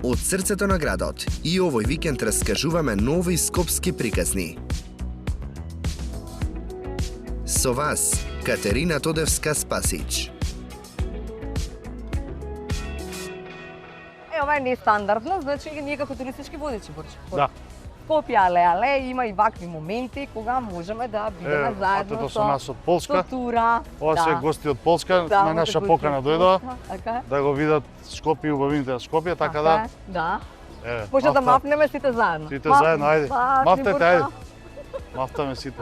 Од срцето на градот и овој викенд раскажуваме нови скопски приказни. Со вас, Катерина Тодевска-Спасич. Ова е нестандардно, значи ние како туристички водичи, Борче. Да. Скопје, але, има и вакви моменти кога можеме да бидеме заедно со нас од Полска. со тура. Ова се гости од Полска, на наша покана дојдоа да го видат Скопје и убавините на Скопје, така да. Да. Еве. Може да мапнеме сите заедно. Сите заедно, ајде. Мафтете, ајде. Бурка. Мафтаме сите.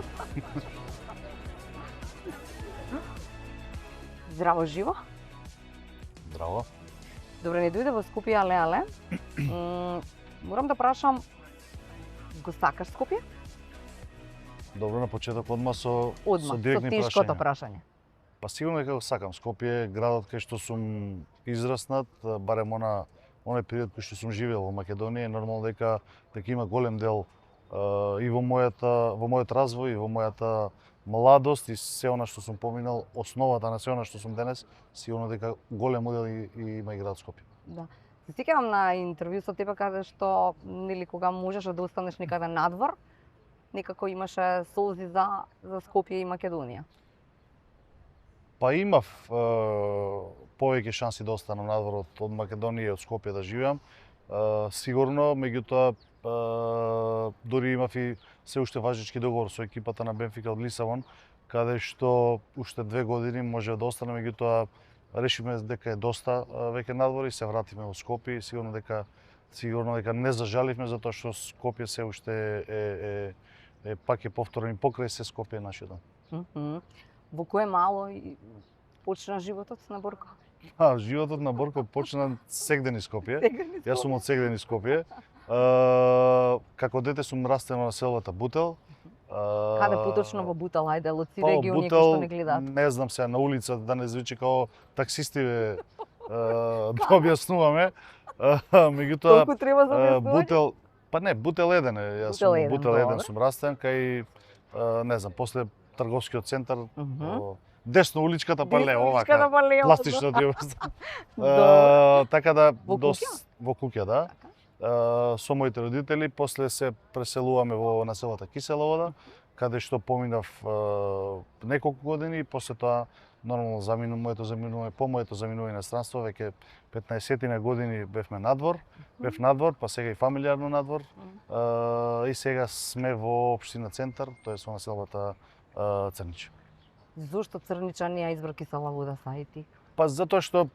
Здраво живо. Здраво. Добре, не дојде во Скопје, але. Морам да прашам, го сакаш Скопје? Добро, на почеток одма со Со директни тешкото прашања. прашање. Па сигурно дека го сакам. Скопје е градот кај што сум израснат, барем оној период кој што сум живеел во Македонија, е нормално дека има голем дел и во мојот развој, и во мојата младост и се она што сум поминал, основата на се она што сум денес, сигурно дека голем удел има и град Скопје. Да. Се сеќавам на интервју со тебе каде што нели кога можеше да останеш некаде надвор, некако имаше солзи за Скопје и Македонија. Па имав повеќе шанси да останам надвор од Македонија и од Скопје да живеам. Сигурно, меѓутоа дури имав и се уште важечки договор со екипата на Бенфика од Лисабон, каде што уште 2 години може да остане, меѓутоа решивме дека е доста веќе надвор и се вратиме во Скопје и сигурно дека не зажаливме затоа што Скопје се уште е пак е повторен и покрај се Скопје е нашиот дом. Во кое мало и почна животот на Борко? Животот на Борко почна Сегдени Скопје. Сегдени Јас сум од Сегдени Скопје. Како дете сум растено на селото Бутел. Каде поточно во Бутел, ајде, лоцирај ги оние кои што не гледаат. Не знам сега на улица да не звучи како таксисти да објаснуваме. Меѓутоа Колку треба за објаснување? Бутел, па не, Бутел 1 е. Јас сум Бутел 1 сум растен кај не знам, после трговскиот центар, десно уличката, па лево, овака, пластично ти така да, во куќа, да. Со моите родители, после се преселуваме во населата Кисела вода, каде што поминав неколку години и после тоа нормално моето заминување на странство, веќе 15 години бев надвор, па сега и фамилиарно надвор. И сега сме во општина Центар, тоест во населбата Црнич. Зошто Црнича не ја избра Кисела вода сајти? Па затоа што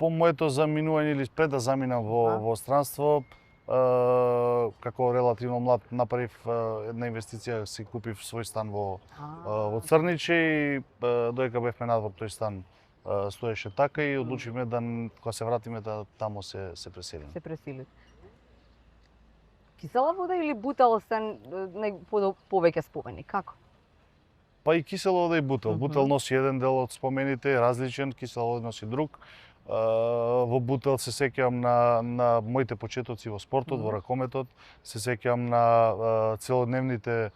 по моето заминување или пред да заминам во странство, како релативно млад направив една инвестиција, си купив свој стан во Црнич и додека бевме надвор тој стан стоеше така и одлучивме да кога се вратиме да тамо се преселиме. Се преселите. Кисела вода или Бутел се повеќе спомени, како? Па и Кисела вода и Бутел. Бутел носи еден дел од спомените, различен, Кисела вода носи друг. Во Бутел се сеќавам на моите почетоци во спортот, во ракометот, се сеќавам на целодневните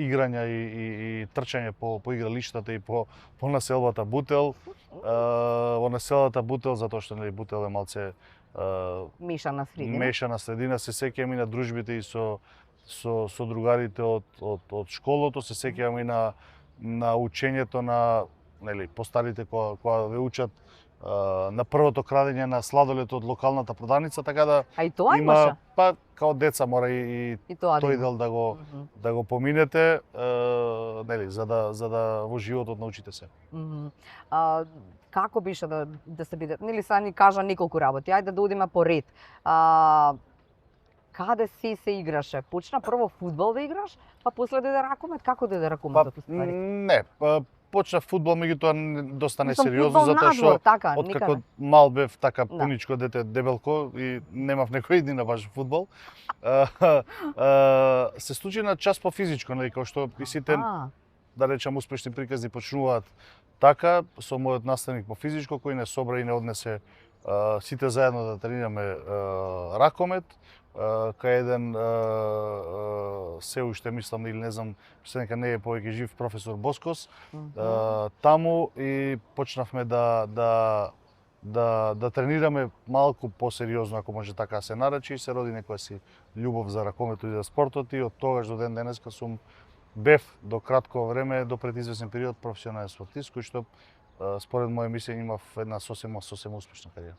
играња и трчање по игралиштата и по населбата Бутел. Во населбата Бутел, затоа што Бутел е малце мешана средина, се сеќавам и на дружбите и со другарите од школото, се сеќавам и на учењето на постарите кога ве учат на првото крадење на сладолед од локалната продавница, така да и тоа имаше. Па као деца мора и тој дел да го поминете, за да во животот научите се. Како беше да се биде? Са ни кажа неколку работи, ајде да одиме по ред. Каде се играше? Почна прво фудбал да играш, па после дојде ракомет. Како дојде ракометот уствари? Не, почна фудбал, меѓутоа доста несериозно, затоа што откако мал бев така пуничко дете, дебелко и немав некој дни на баш фудбал, се случи на час по физичко, како што и сите, да речам, успешни приказни почнуваат така, со мојот наставник по физичко, кој не собра и не однесе сите заедно да тренираме ракомет, кај еден се уште мислам или не знам, се нека не е повеќе жив професор Боскос, таму и почнавме да да тренираме малку посериозно, ако може така се наречи, и се роди некоја си љубов за ракомето и за спортот, и од тогаш до ден денеска бев до кратко време, до пред извесен период професионален спортист, кој што според моје мислење имав една сосема успешна кариера.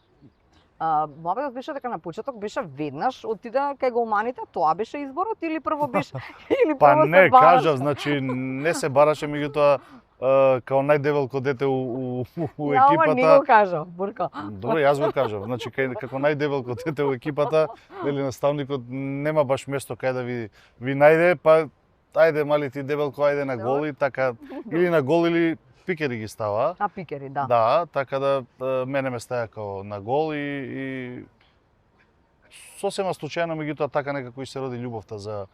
Мобетот беше дека на почеток беше веднаш отида кај голманите, тоа беше изборот или прво беше или Па прво не, се бараше? кажав, значи не се бараше, меѓутоа као најдебелко дете у екипата. Ама не го кажа, Бурко. Добро, јас го кажав. Значи како најдебелко дете у екипата, вели наставникот, нема баш место кај да ви најде, па ајде мали ти дебелко, ајде на гол, и така или на гол или пикери ги става. А пикери, да. Да, така да мене ме стаја као на гол, и сосема случајно, меѓутоа така некако и се роди љубовта за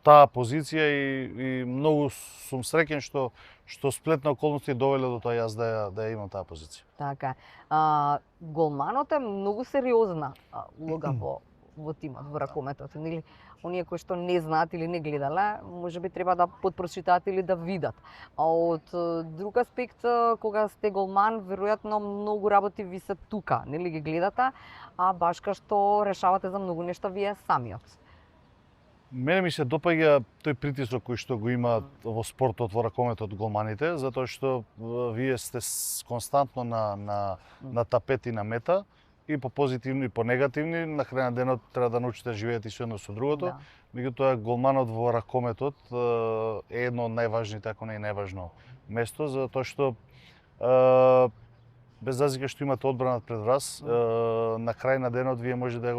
таа позиција, и многу сум среќен што сплетна околности довеле до тоа јас да ја имам таа позиција. Така. Голманот е многу сериозна улога во тимот, во ракометот, нели? Оние кои што не знаат или не гледале, можеби треба да подпрочитаат или да видат. А од друг аспект, кога сте голман, веројатно многу работи ви се тука, нели ги гледате, а баш кај што решавате за многу нешта вие самиот. Мене ми се допаѓа тој притисок кој што го има во спортот, во ракометот голманите, затоа што вие сте константно на тапет и на мета, и по позитивни и по негативни. На крај на денот треба да научите да живеете и со едно со другото. Да. Меѓутоа голманот во ракометот е едно од најважните, ако не и најважно место, затоа што без разлика што имате одбрана пред вас, на крај на денот вие може да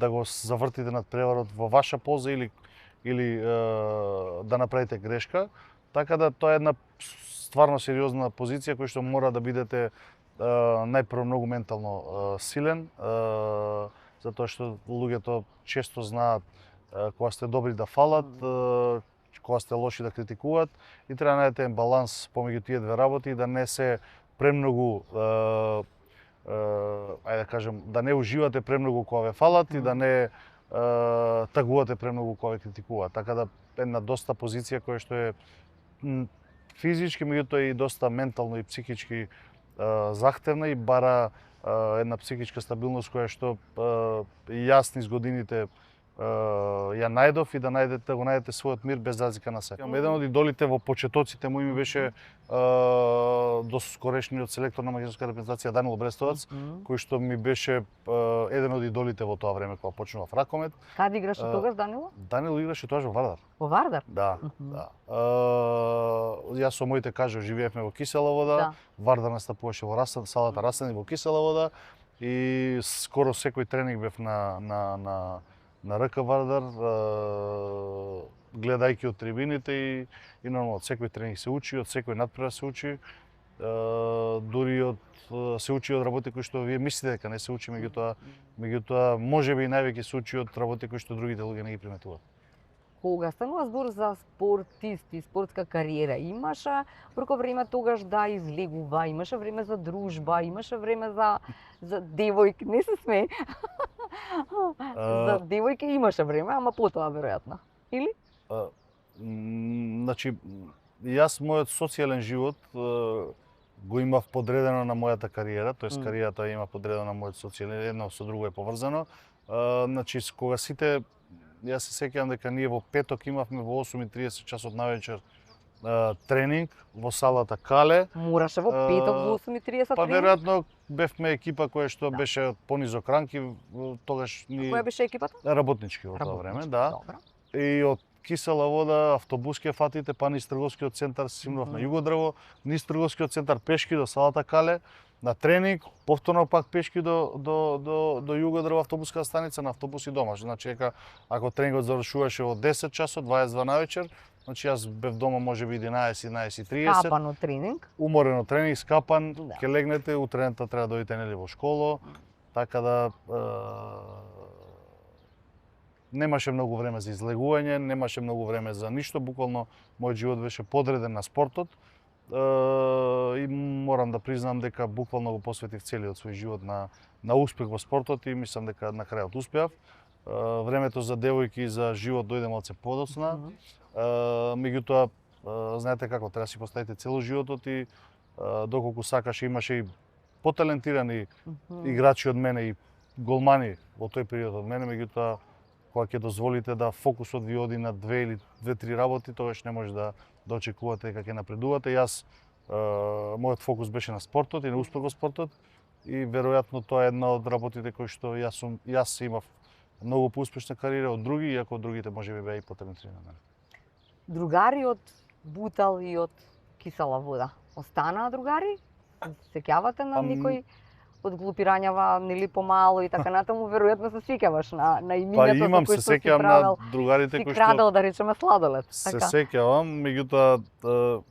го завртите над преварот во ваша полза, или да направите грешка. Така да тоа е една стварно сериозна позиција која што мора да бидете најпрво многу ментално силен, затоа што луѓето често знаат кога сте добри да фалат, кога сте лоши да критикуваат, и треба да најдете баланс помеѓу тие две работи, да не се премногу ајде да кажем, да не уживате премногу кога ве фалат, и да не тагувате премногу кога ве критикуваат. Така да една доста позиција која што е физички, меѓутоа и доста ментално и психички захтевна, и бара една психичка стабилност која што јас низ годините ја најдов, и да го најдете својот мир без разлика на се. Еден од идолите во почетоците мои ми беше доскорешниот селектор на македонска репрезентација Данил Брестовац, кој што ми беше еден од идолите во тоа време кога почнував ракомет. Каде играше тогаш Данило? Данило играше тогаш во Вардар. Во Вардар? Да, да. Јас со моите кажа живеевме во Кисела вода, Да. Вардар настапуваше во салата Растани во Кисела вода, и скоро секој тренинг бев на РК Вардар, гледајќи од трибините, и нормално од секој тренинг се учи, од секој надпревар се учи, дури се учи од работи кои што вие мислите дека не се учи, меѓутоа можеби и највеќе се учи од работи кои што другите луѓе не ги приметуваат. Кога станува збор за спортист и спортска кариера, имаше преку време тогаш да излегува, имаше време за дружба, имаше време за девојки, не се смеј. За девојки имаше време, ама потоа веројатно. Или? Значи, јас мојот социјален живот го имав подредено на мојата кариера, тоест кариерата има подредено на мојот социјален, едно со друго е поврзано. Значи, кога јас се сеќавам дека ние во петок имавме во 8:30 часот навечер тренинг во салата Кале. Мораше во петок во 8:30 Па тренинг? веројатно бевме екипа која што беше од понизок ранг, и тогаш Која беше екипата? работнички во тоа време, да. Добро. И од Кисела вода автобус ќе фатите, па низ трговскиот центар се симнував на Југодрво, низ трговскиот центар пешки до салата Кале, на тренинг, повторно пак пешки до Југодрво автобуска станица, на автобус и дома. Значи, ако тренингот завршуваше во 10 часот, 22 навечер, значи јас бев дома можеби 11:30. Скапано тренинг. Уморено тренинг, скапан, Да. ќе легнете, утрената треба да дојдете нели во школа, така да немаше многу време за излегување, немаше многу време за ништо, буквално мојот живот беше подреден на спортот. И морам да признам дека буквално го посветив целиот свој живот на успех во спортот, и мислам дека на крајот успеав. Времето за девојки и за живот дојде малце подоцна. Меѓутоа, знаете како, треба да си поставите цело животот, и доколку сакаш, имаше и поталентирани играчи од мене и голмани во тој период од мене, меѓутоа кога ќе дозволите да фокусот ви оди на две или две-три работи, тогаш не може да очекувате дека ќе напредувате. Јас мојот фокус беше на спортот и на успех во спортот и веројатно тоа е една од работите кои што јас имав многу поуспешна кариера од други, иако другите можеби беа и поталентирани од мене. Другари од Бутал и од Кисела вода останаа другари? Сеќавате на никој од глупирањава, нели помало и така натаму, веројатно се сеќаваш на имињата за кои што си правил. На другарите кои што крадел, да речеме, сладолед. Се сеќавам, меѓутоа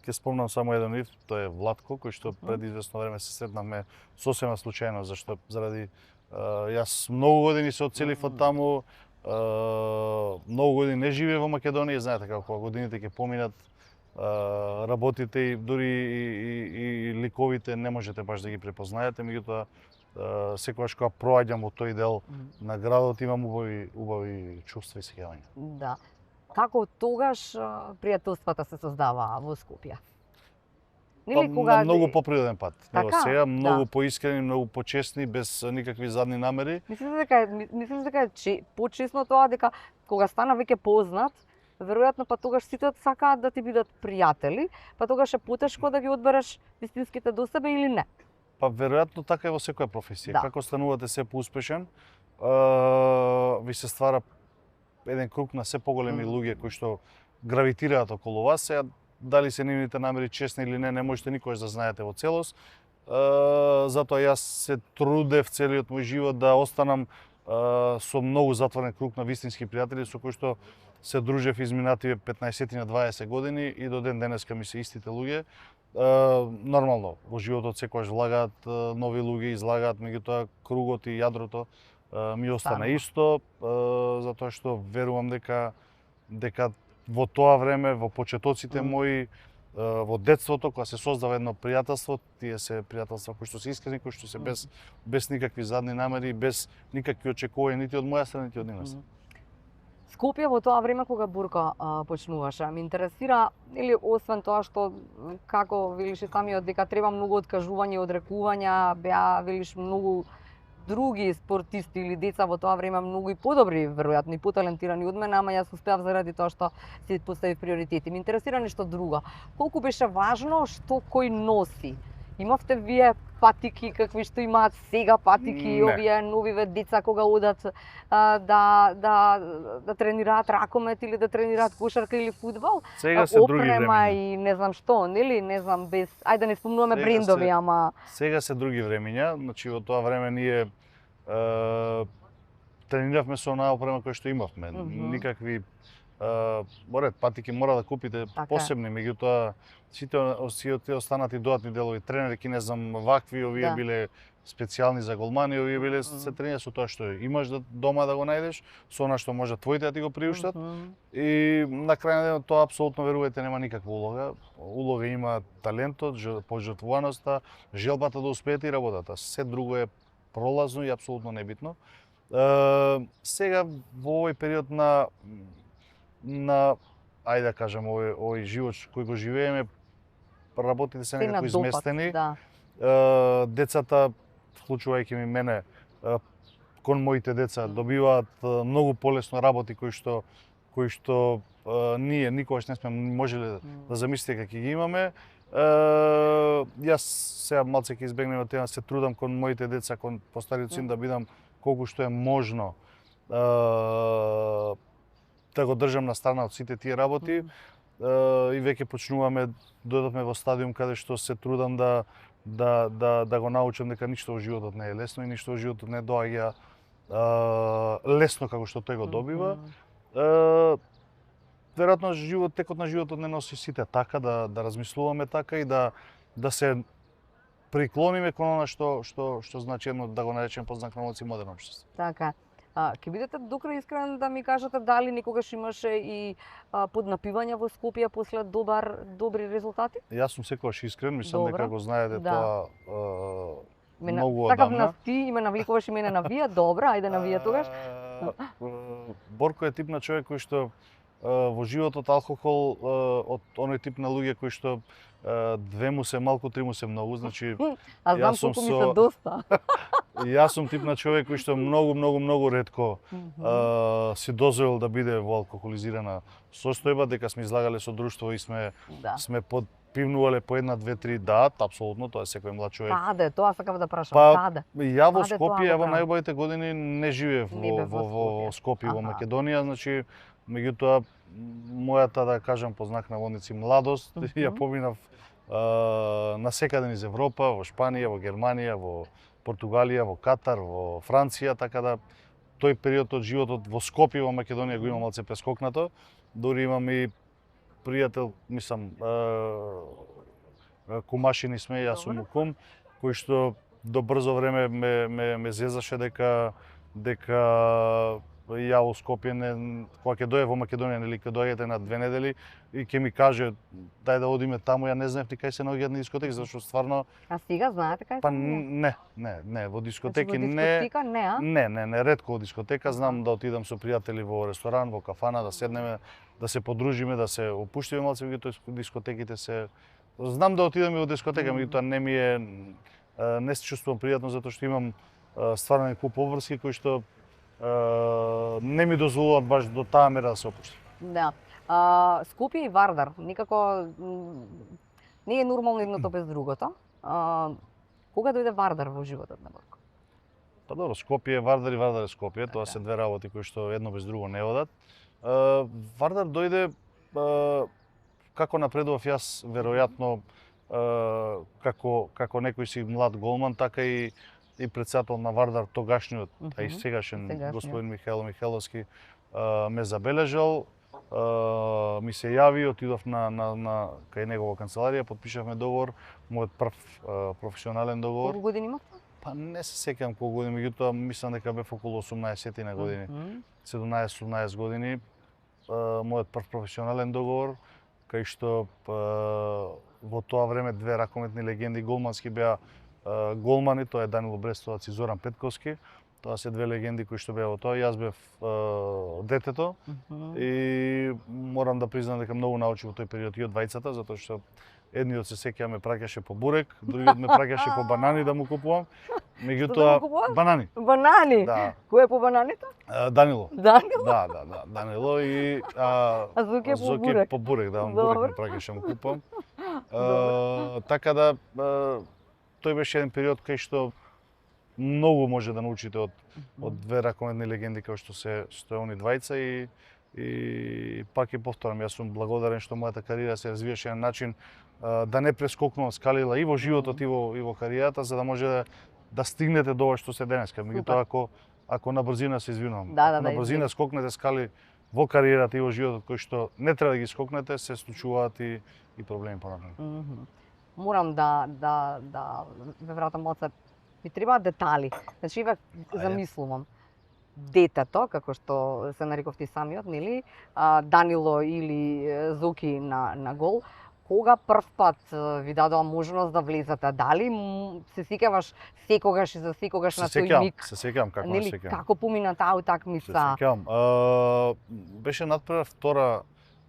ќе спомнам само еден нив, тоа е Владко, кој што пред извесно време се сретнавме сосема случајно, зашто заради јас многу години се одселив од таму, многу години не живеев во Македонија, знаете како годините ќе поминат, работите и дури и ликовите не можете баш да ги препознаете, меѓутоа секогаш кога проаѓам во тој дел на градот имам убави чувства и сеќавања. Да. Како тогаш пријателствата се создаваа во Скопје? На многу поприроден пат. Така, сега многу поискрени, многу почесни, без никакви задни намери. Мислиш дека е почесно тоа дека кога стана веќе познат, веројатно па тогаш сите сакаат да ти бидат пријатели, па тогаш е потешко да ги одбереш вистинските до себе или не? Па веројатно така е во секоја професија. Да. Како станувате се поуспешен, ви се ствара еден круг на се поголеми луѓе кои што гравитираат околу вас. Сега дали се нивните намери честни или не можете никогаш да знаете во целост. Затоа јас се трудев целиот мој живот да останам со многу затворен круг на вистински пријатели со кои што се дружев изминативе 15 на 20 години и до ден денеска ми се истите луѓе. Нормално, во животот секогаш влагаат нови луѓе, излагаат, меѓутоа кругот и јадрото ми остана исто, затоа што верувам дека во тоа време, во почетоците мои, во детството, кога се создава едно пријателство, тие се пријателства кои што се искрени, кои што се без никакви задни намери, без никакви очекувања нити од моја страна, нити од нивна страна. Скопје во тоа време кога Бурка почнуваше, ме интересира, или освен тоа што, како велиш и самиот, дека треба многу откажување и одрекувања, беа, велиш, многу други спортисти или деца во тоа време многу и подобри, веројатно и поталентирани од мене, ама јас успеав заради тоа што си поставив приоритети. Ме интересира нешто друго. Колку беше важно што кој носи? Имавте вие патики какви што имаат сега патики, овие новиве деца кога одат да тренираат ракомет или да тренираат кошарка или фудбал? Сега се други времења. Опрема и не знам што, нели? Не знам, без... Ајде да не спомнуваме брендови, ама... Сега се други времења, значи во тоа време ние трениравме со онаа опрема која што имавме. Никакви патики мора да купите посебни, меѓутоа сите останати додатни делови, тренерки, не знам, вакви, овие биле специјални за голмани, овие биле се тренира со тоа што имаш дома да го најдеш, со она што може твоите да ти го приуштат. И на крај на денот тоа апсолутно верувајте нема никаква улога. Улога има талентот, пожртвуваноста, желбата да успеете и работата. Се друго е пролазно и апсолутно небитно. Сега во овој период на ајде да кажем овој живот кој го живееме, работите се некако изместени. Децата, вклучувајќи ми мене, кон моите деца добиваат многу полесно работи кои што ние никогаш не сме можеле да замислите како ги имаме. Јас сега малце ќе избегнем од тема, се трудам кон моите деца, кон постариот син да бидам колку што е можно да го држам на страна од сите тие работи. И веќе почнуваме, дојдовме во стадиум каде што се трудам да го научам дека ништо во животот не е лесно и ништо во животот не доаѓа лесно како што тој го добива. Веројатно текот на животот не носи сите така, да размислуваме така и да се приклониме кон она што значи едно, да го наречеме по знак наводици, модерно општество. Така. Ќе бидете докрај искрен да ми кажете дали никогаш имаше и поднапивање во Скопје после добри резултати? Јас сум секогаш искрен, мислам дека го знаете тоа многу одамна. Сакав на ти и ме навликуваш и мене на вие, добра, ајде на вие тогаш. Борко е тип на човек кој што во животот алкохол од оној тип на луѓе кои што две му се малку, три му се многу, значи А знам колку ми се доста. Јас сум тип на човек кој што многу ретко си дозволил да биде во алкохолизирана состојба, дека сме излагале со друштво и сме подпивнувале по една, две, три, да, апсолутно, тоа е секој млад човек. Каде? Тоа сакав да прашам. Каде? Ја во Скопје во најубавите години не живеев во Скопје, во Македонија, значи меѓутоа мојата, да кажам, по знак наводници младост, ја поминав насекаде низ Европа, во Шпанија, во Германија, во Португалија, во Катар, во Франција, така да тој период од животот во Скопје, во Македонија го имам малце прескокнато. Дури имам и пријател, мислам, кумашини сме, јас сум кум, кој што до брзо време ме зезаше дека ја во Скопје кога ќе дојде во Македонија, нели, ќе дојдете на 2 недели и ќе ми каже дај да одиме таму, ја не знаев ни кај се наоѓаат на дискотеки, зашто стварно. А сега знаете кај се? Па не, во дискотеки не, не, ретко во дискотека, знам да отидам со пријатели во ресторан, во кафана, да седнеме, да се подружиме, да се опуштиме малце, меѓутоа дискотеките се знам да отидам и во дискотека, меѓутоа не се чувствувам пријатно затоа што имам стварно куп обврски кои што не ми дозволуваат баш до таа мера да се опуштам. Да. Скопје и Вардар, никако не е нормално едното без другото. Кога дојде Вардар во животот на Борко? Па добро, Скопје е Вардар и Вардар е Скопје, тоа се две работи кои што едно без друго не одат. Вардар дојде како напредував јас, веројатно како некој си млад голман, така и председател на Вардар, тогашниот, а и сегашен господин Михаил Михайловски ме забележал, ми се јави, отидов на кај негова канцеларија, подпишавме договор, мојот прв професионален договор. Колку години имавте? Па не се сеќавам колку години, меѓутоа мислам дека бев околу 18 на години. 17-18 години. Мојот прв професионален договор, кај што во тоа време две ракометни легенди голмански беа голмани, тоа е Данило Брестовац и Зоран Петковски. Тоа се две легенди кои што беа во тоа. Јас бев детето и морам да признам дека многу научив во тој период и од двајцата, затоа што едниот се сеќа ме праќаше по бурек, другиот ме праќаше по банани да му купувам. Меѓутоа банани. Банани? Да. Кој е по бананите? Данило. Данило? Да, Данило и Зоки е по бурек. По бурек, да, он бурек ме праќаше му купувам. Така да тој беше еден период кај што многу може да научите од две ракометни легенди како што се они двајца и пак ќе повторам, јас сум благодарен што мојата кариера се развиваше на начин да не прескокнувам скалила и во животот и во кариерата, за да може да стигнете до ова што се денеска. Меѓутоа ако на брзина се извинувам, ако на брзина скокнете скали во кариерата и во животот кои што не треба да ги скокнете, се случуваат и проблеми понатаму. Морам да ве вратам малце. Ми требаат детали. Значи, замислувам. Детето, како што се нареков ти самиот, нели? Данило или Зоки на гол. Кога прв пат ви дадоа можност да влезете? Дали се сеќаваш секогаш и за секогаш на тој миг? Се сеќавам, како не сеќавам. Како помина таа утакмица? Се сеќавам. Беше надпревар втора,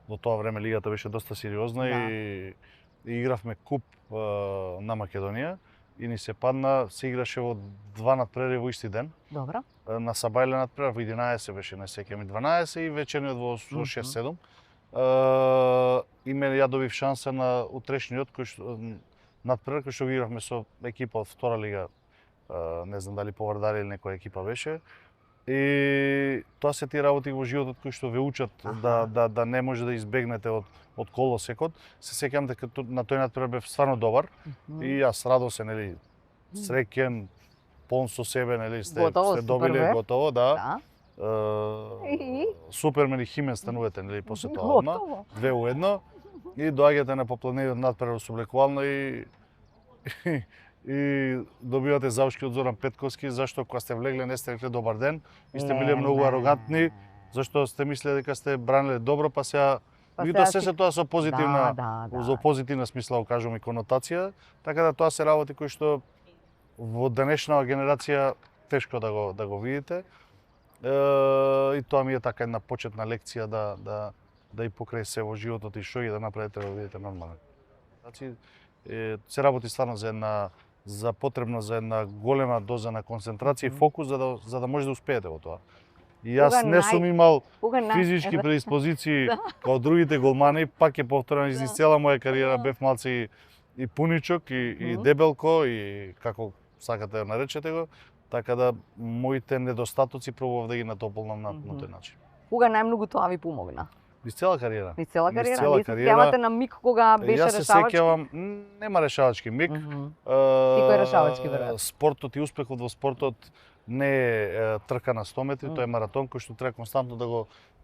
во тоа време лигата беше доста сериозна и игравме куп на Македонија и ни се падна, се играше во 2 надпревари во исти ден. Добро. На Сабајле надпревар во 11 беше, не сеќавам, 12 и вечерниот во 6-7. И мене ја добив шанса на утрешниот кој што надпревар кој што игравме со екипа од втора лига, не знам дали Повардари или некоја екипа беше. И тоа се тие работи во животот кои што ве учат да не може да избегнете од колосекот. Се сеќавам дека на тој надпревар бев стварно добар и јас радосен, нели, среќен, полн со себе, нели, сте добиле готово, да. Супермен и Химен станувате, нели, после тоа одма, 2-1 и доаѓате на попладневиот надпревар со облекувална и добивате заушки од Зоран Петковски, зашто кога сте влегле не сте рекли добар ден и сте биле многу арогантни, зашто сте мислеле дека сте бранеле добро, па сега меѓутоа се тоа со позитивна, со позитивна смисла го кажувам и конотација, така да тоа се работи кои што во денешната генерација тешко да го видите. И тоа ми е така една почетна лекција да да и покрај се во животот и што и да направите да бидете нормален. Значи се работи стварно за потребно за една голема доза на концентрација и фокус за да може да успеете во тоа. И јас не сум имал физички предиспозиции како другите голмани, пак ќе повторам из цела моја кариера бев малце и пуничок и дебелко и како сакате да наречете го, така да моите недостатоци пробував да ги натополнам на тој начин. Кога најмногу тоа ви помогна? Низ цела кариера. Низ цела кариера? Не се сеќавате на миг кога беше решавачки? Јас се сеќавам, нема решавачки миг. Секој решавачки веројатно. Спортот и успехот во спортот не е трка на 100 метри, тоа е маратон кој што треба константно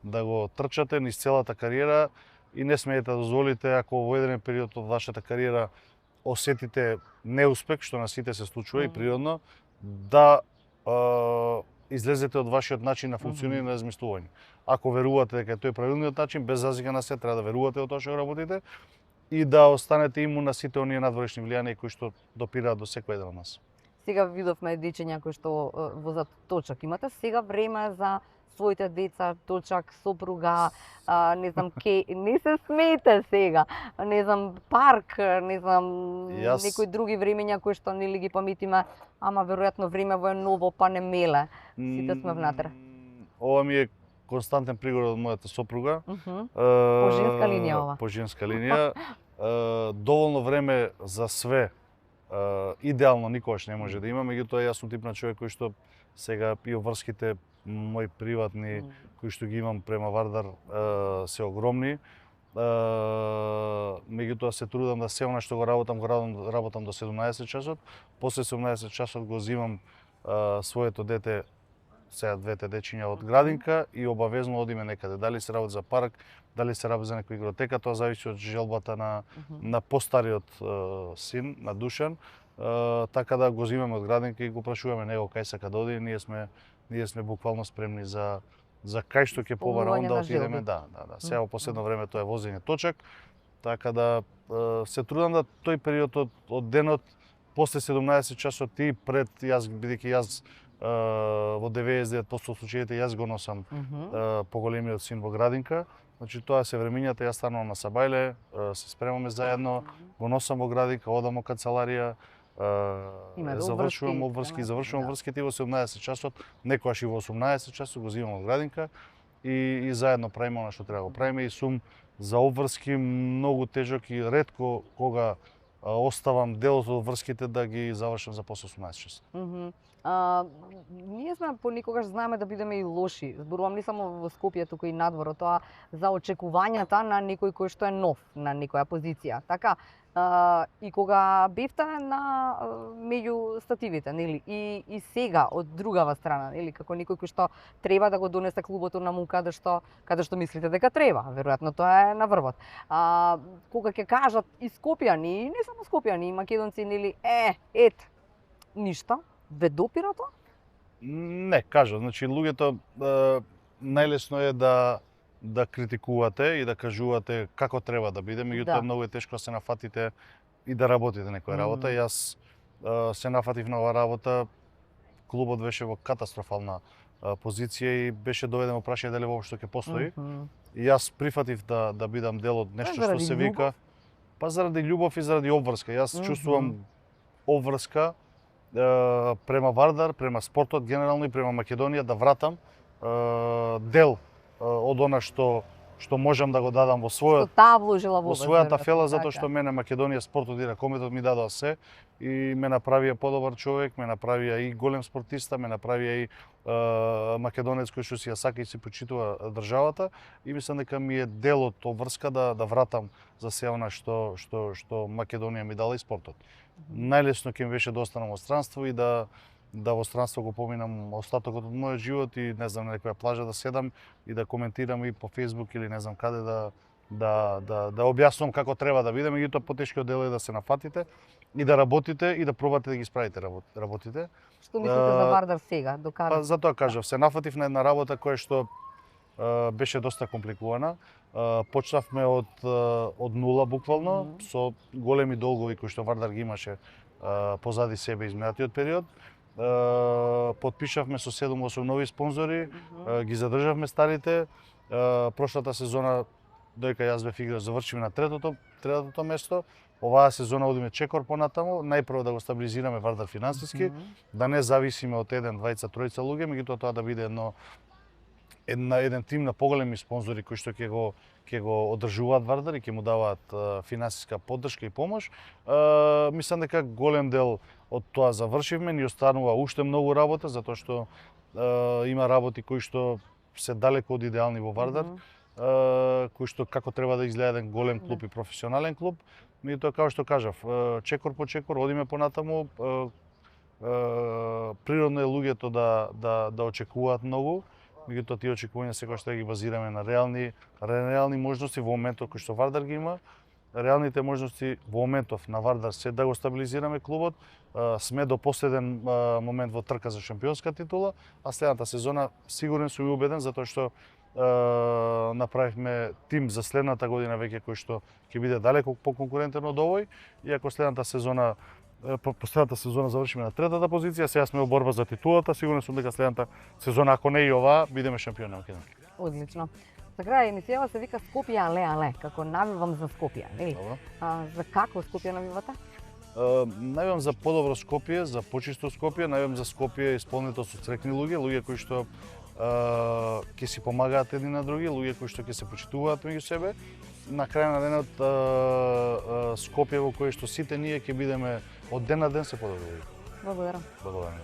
да го трчате низ целата кариера и не смеете да дозволите ако во еден период од вашата кариера осетите неуспех, што на сите се случува и природно, да излезете од вашиот начин на функционирање на размислување. Ако верувате дека тој е правилниот начин, без разлика на се, треба да верувате во тоа што го работите и да останете имун на сите оние надворешни влијанија кои што допираат до секој еден од нас. Сега видовме дечиња кои што возат точак. Имате сега време за своите деца, точак, сопруга, не знам не се смеете сега, не знам парк, не знам некои други времења кои што нели ги паметиме, ама веројатно времево е ново, па не меле. Сите сме внатре. Ова ми е константен приговор од мојата сопруга. По женска линија ова. По женска линија. Доволно време за све. Идеално никогаш не може да има, меѓутоа јас сум тип на човек кој што сега и обврските мои приватни кои што ги имам према Вардар се огромни. Меѓутоа се трудам да се она што го работам до 17 часот. После 17 часот го земам своето дете, сега двете дечиња од градинка и обавезно одиме некаде. Дали се работи за парк, дали се работи за некоја игротека, тоа зависи од желбата на постариот син, на Душан. Така да го земаме од градинка и го прашуваме него кај сака да оди. Ние сме буквално спремни за кај што ќе побара он да отидеме. Да. Сега во последно време тоа е возење точак. Така да се трудам да тој период од денот после 17 часот и пред јас бидејќи јас во 99% од случаите јас го носам поголемиот син во градинка. Значи тоа се времињата, јас станувам на Сабајле, се спремаме заедно, го носам во градинка, одам во канцеларија, завршувам обврските и во 17 часот, некојаш и во 18 часот го земам во градинка и заедно правиме она што треба да го правиме и сум за обврски многу тежок и ретко кога оставам дел од врските да ги завршам за после 18 часот. Ние сме понекогаш знаеме да бидеме и лоши. Зборувам не само во Скопје, туку и надвор, тоа за очекувањата на некој кој што е нов на некоја позиција. Така, и кога бевте на меѓу стативите, нели, и сега од другава страна, нели, како некој кој што треба да го донесе клубот наму каде што мислите дека треба, веројатно тоа е на врвот. Кога ќе кажат и скопјани, не само скопјани, и македонци, нели, ништо, ве допира тоа? Не, кажа, значи луѓето најлесно е да критикувате и да кажувате како треба да биде, меѓутоа многу е тешко да се нафатите и да работите некоја работа. Јас се нафатив на оваа работа, клубот беше во катастрофална позиција и беше доведен во прашање дали воопшто ќе постои. И јас прифатив да бидам дел од нешто што се вика, па заради љубов и заради обврска. Јас чувствувам обврска према Вардар, према спортот генерално и према Македонија да вратам дел од она што можам да го дадам во својата фела, затоа што мене Македонија спортот и ракометот ми дадоа се и ме направија подобар човек, ме направија и голем спортиста, ме направија и македонец кој што си ја сака и се почитува државата и мислам дека ми е дел од обврска да вратам за се она што Македонија ми дала и спортот. Најлесно ќе ми беше да останам во странство и да во странство го поминам остатокот од мојот живот и не знам на некоја плажа да седам и да коментирам и по Facebook или не знам каде да објаснувам како треба да биде, меѓутоа потешкиот дел е да се нафатите и да работите и да пробате да ги справите работите. Што мислите за Вардар сега? Па затоа кажав, се нафатив на една работа која што беше доста компликувана. Почнавме од нула буквално, со големи долгови кои што Вардар ги имаше позади себе изминатиот период. Подпишавме со 7-8 нови спонзори, ги задржавме старите. Прошлата сезона доека јас бев играч, завршиме на третото место. Оваа сезона одиме чекор понатаму, најпрво да го стабилизираме Вардар финансиски, да не зависиме од еден, двајца, тројца луѓе, меѓутоа тоа да биде еден тим на поголеми спонзори кои што ќе го одржуваат Вардар и ќе му даваат финансиска поддршка и помош. Мислам дека голем дел од тоа завршивме, ни останува уште многу работа, затоа што има работи кои што се далеко од идеални во Вардар, кои што како треба да изгледа еден голем клуб и професионален клуб. Меѓутоа, како што кажав, чекор по чекор одиме понатаму, природно е луѓето да очекуваат многу, меѓутоа тие очекувања секогаш ќе ги базираме на реални можности во моментот кој што Вардар ги има. Реалните можности во моментов на Вардар се да го стабилизираме клубот, сме до последен момент во трка за шампионска титула, а следната сезона сигурен сум и убеден затоа што направивме тим за следната година веќе кој што ќе биде далеку поконкурентен од овој, иако последната сезона завршиме на третата позиција, сега сме во борба за титулата, сигурен сум дека следната сезона, ако не и оваа, бидеме шампиони на Македонија. Одлично. За крај емисијава се вика Скопје але, како навивам за Скопје, нели? За како Скопје навивате? Навивам за подобро Скопје, за почисто Скопје, навивам за Скопје исполнето со среќни луѓе кои што ќе си помагаат едни на други, луѓе кои што ќе се почитуваат меѓу себе. На крај на денот Скопје во кое што сите ние ќе бидеме од ден на ден се подобри. Благодарам. Благодарам.